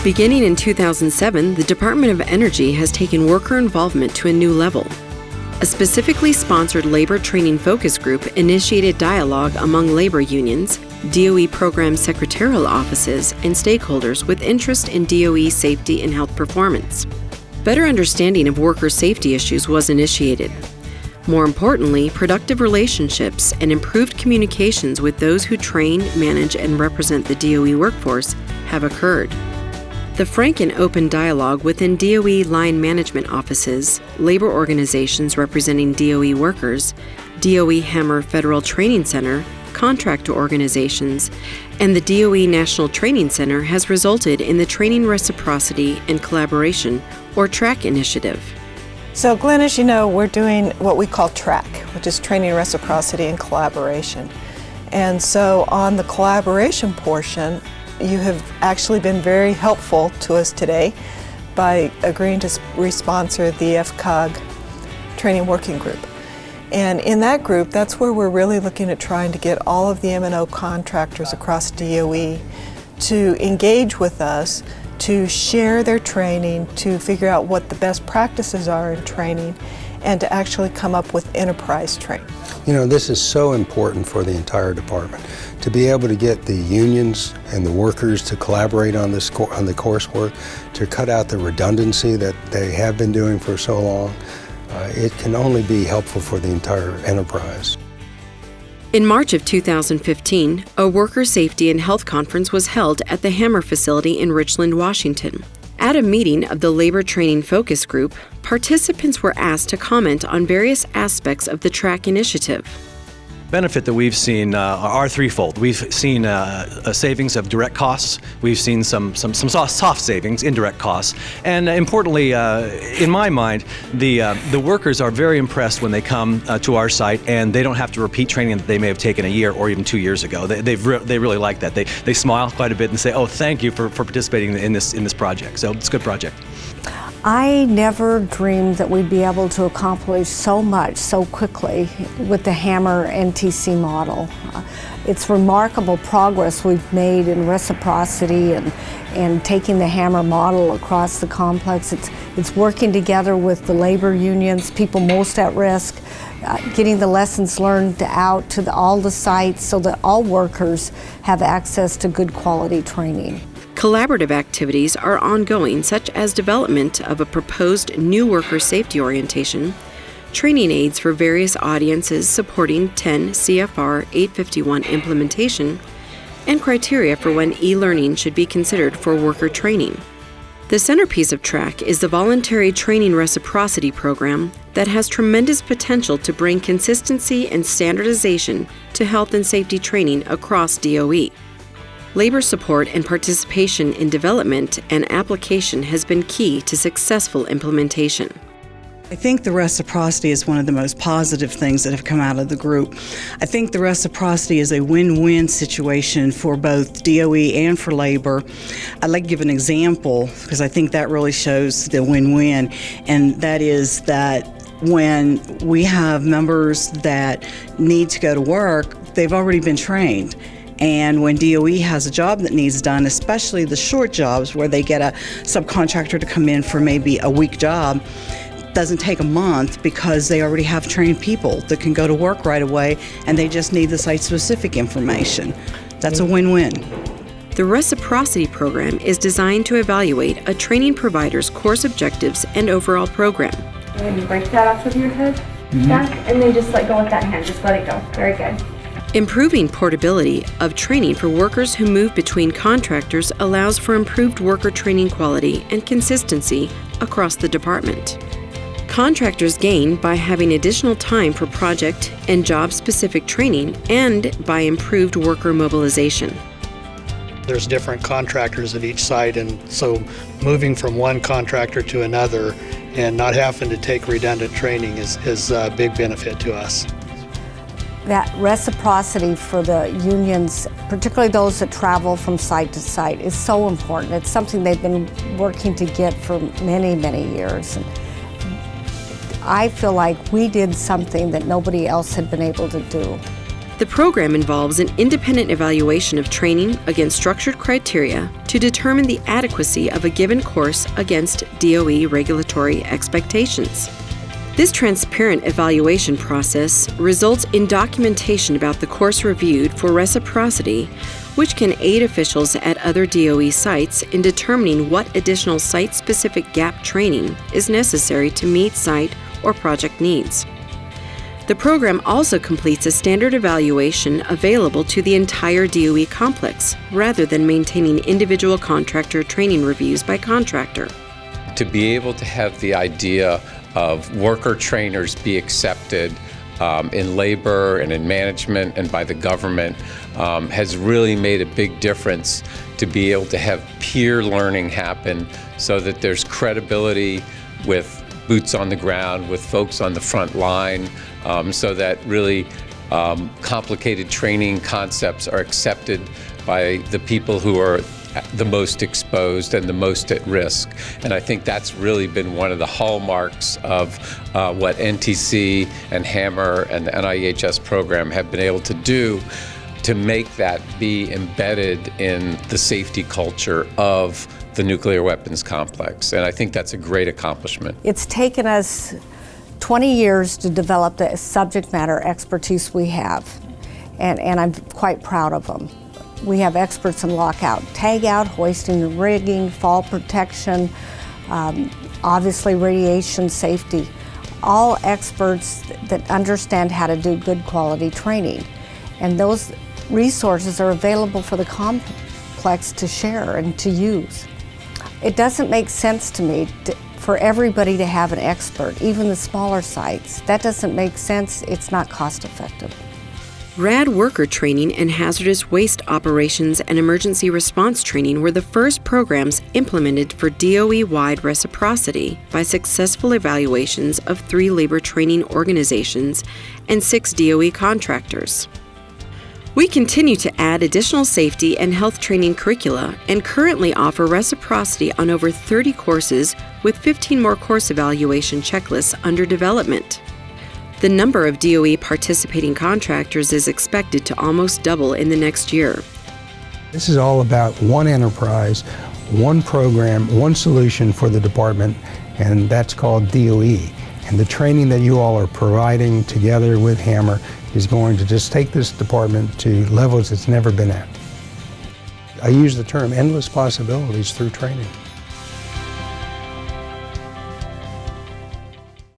Beginning in 2007, the Department of Energy has taken worker involvement to a new level. A specifically sponsored labor training focus group initiated dialogue among labor unions, DOE program secretarial offices, and stakeholders with interest in DOE safety and health performance. Better understanding of worker safety issues was initiated. More importantly, productive relationships and improved communications with those who train, manage, and represent the DOE workforce have occurred. The frank and open dialogue within DOE line management offices, labor organizations representing DOE workers, DOE Hammer Federal Training Center, contractor organizations, and the DOE National Training Center has resulted in the Training Reciprocity and Collaboration, or TRAC initiative. So Glenn, as you know, we're doing what we call TRAC, which is Training Reciprocity and Collaboration. And so on the collaboration portion, you have actually been very helpful to us today by agreeing to re-sponsor the FCOG Training Working Group. And in that group, that's where we're really looking at trying to get all of the M&O contractors across DOE to engage with us, to share their training, to figure out what the best practices are in training, and to actually come up with enterprise training. You know, this is so important for the entire department. To be able to get the unions and the workers to collaborate on this on the coursework, to cut out the redundancy that they have been doing for so long, it can only be helpful for the entire enterprise. In March of 2015, a worker safety and health conference was held at the Hammer facility in Richland, Washington. At a meeting of the Labor Training Focus Group, participants were asked to comment on various aspects of the TRAC initiative. Benefit that we've seen are threefold. We've seen a savings of direct costs. We've seen some soft savings, indirect costs, and importantly, in my mind, the workers are very impressed when they come to our site and they don't have to repeat training that they may have taken a year or even 2 years ago. They really like that. They smile quite a bit and say, "Oh, thank you for participating in this project." So it's a good project. I never dreamed that we'd be able to accomplish so much so quickly with the Hammer NTC model. It's remarkable progress we've made in reciprocity and taking the Hammer model across the complex. It's working together with the labor unions, people most at risk, getting the lessons learned out to all the sites so that all workers have access to good quality training. Collaborative activities are ongoing, such as development of a proposed new worker safety orientation, training aids for various audiences supporting 10 CFR 851 implementation, and criteria for when e-learning should be considered for worker training. The centerpiece of TRAC is the Voluntary Training Reciprocity Program that has tremendous potential to bring consistency and standardization to health and safety training across DOE. Labor support and participation in development and application has been key to successful implementation. I think the reciprocity is one of the most positive things that have come out of the group. I think the reciprocity is a win-win situation for both DOE and for labor. I'd like to give an example because I think that really shows the win-win, and that is that when we have members that need to go to work, they've already been trained. And when DOE has a job that needs done, especially the short jobs where they get a subcontractor to come in for maybe a week job, doesn't take a month because they already have trained people that can go to work right away and they just need the site-specific information. That's a win-win. The Reciprocity Program is designed to evaluate a training provider's course objectives and overall program. And you break that off with your head back, and then just let go with that hand. Just let it go. Very good. Improving portability of training for workers who move between contractors allows for improved worker training quality and consistency across the department. Contractors gain by having additional time for project and job-specific training and by improved worker mobilization. There's different contractors at each site, and so moving from one contractor to another and not having to take redundant training is a big benefit to us. That reciprocity for the unions, particularly those that travel from site to site, is so important. It's something they've been working to get for many, many years. And I feel like we did something that nobody else had been able to do. The program involves an independent evaluation of training against structured criteria to determine the adequacy of a given course against DOE regulatory expectations. This transparent evaluation process results in documentation about the course reviewed for reciprocity, which can aid officials at other DOE sites in determining what additional site-specific gap training is necessary to meet site or project needs. The program also completes a standard evaluation available to the entire DOE complex, rather than maintaining individual contractor training reviews by contractor. To be able to have the idea of worker trainers be accepted in labor and in management and by the government has really made a big difference to be able to have peer learning happen so that there's credibility with boots on the ground, with folks on the front line, so that really complicated training concepts are accepted by the people who are the most exposed and the most at risk. And I think that's really been one of the hallmarks of what NTC and Hammer and the NIEHS program have been able to do to make that be embedded in the safety culture of the nuclear weapons complex. And I think that's a great accomplishment. It's taken us 20 years to develop the subject matter expertise we have, and I'm quite proud of them. We have experts in lockout, tagout, hoisting and rigging, fall protection, obviously radiation safety, all experts that understand how to do good quality training. And those resources are available for the complex to share and to use. It doesn't make sense to me for everybody to have an expert, even the smaller sites. That doesn't make sense. It's not cost effective. RAD worker training and hazardous waste operations and emergency response training were the first programs implemented for DOE-wide reciprocity by successful evaluations of 3 labor training organizations and 6 DOE contractors. We continue to add additional safety and health training curricula and currently offer reciprocity on over 30 courses with 15 more course evaluation checklists under development. The number of DOE participating contractors is expected to almost double in the next year. This is all about one enterprise, one program, one solution for the department, and that's called DOE. And the training that you all are providing together with Hammer is going to just take this department to levels it's never been at. I use the term endless possibilities through training.